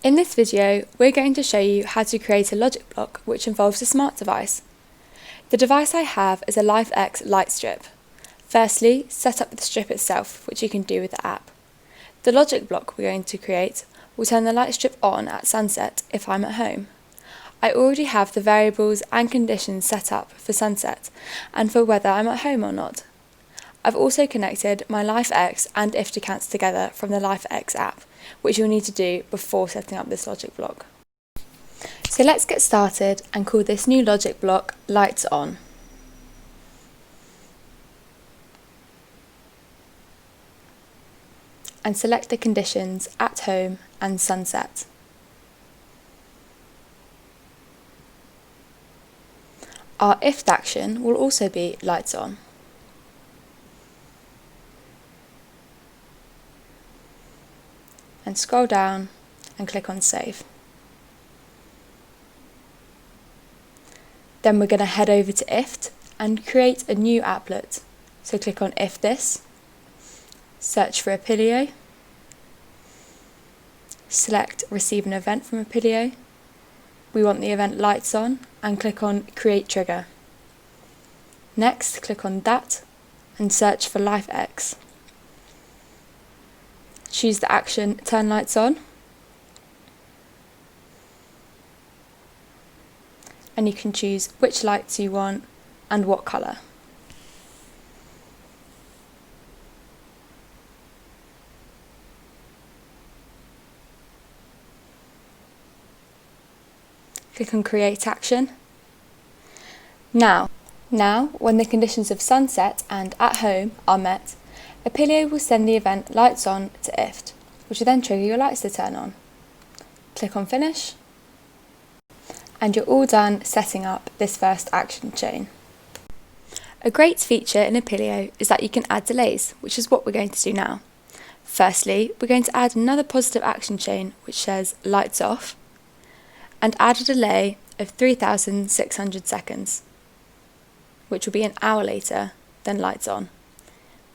In this video, we're going to show you how to create a logic block which involves a smart device. The device I have is a LIFX light strip. Firstly, set up the strip itself, which you can do with the app. The logic block we're going to create will turn the light strip on at sunset if I'm at home. I already have the variables and conditions set up for sunset and for whether I'm at home or not. I've also connected my LIFX and IFTTT together from the LIFX app, which you'll need to do before setting up this logic block. So let's get started and call this new logic block Lights On. And select the conditions at home and sunset. Our if action will also be lights on. And scroll down and click on Save. Then we're going to head over to IFT and create a new applet. So click on If This, search for Apilio, select Receive an Event from Apilio. We want the event Lights On and click on Create Trigger. Next, click on that and search for LIFX. Choose the action Turn Lights On, and you can choose which lights you want and what colour. Click on Create Action. Now, when the conditions of sunset and at home are met, Apilio will send the event Lights On to IFT, which will then trigger your lights to turn on. Click on Finish, and you're all done setting up this first action chain. A great feature in Apilio is that you can add delays, which is what we're going to do now. Firstly, we're going to add another positive action chain which says Lights Off, and add a delay of 3,600 seconds, which will be an hour later than Lights On.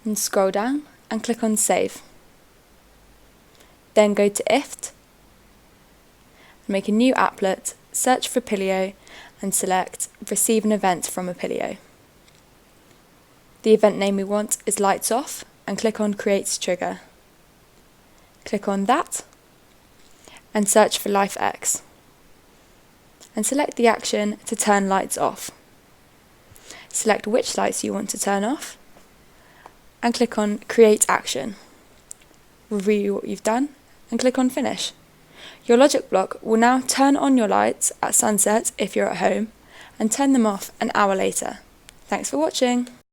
And scroll down and click on Save. Then go to IFT, make a new applet, search for Apilio and select Receive an Event from Apilio. The event name we want is Lights Off and click on Create Trigger. Click on that and search for LIFX and select the action to turn lights off. Select which lights you want to turn off and click on Create Action. Review what you've done and click on Finish. Your logic block will now turn on your lights at sunset if you're at home and turn them off an hour later. Thanks for watching.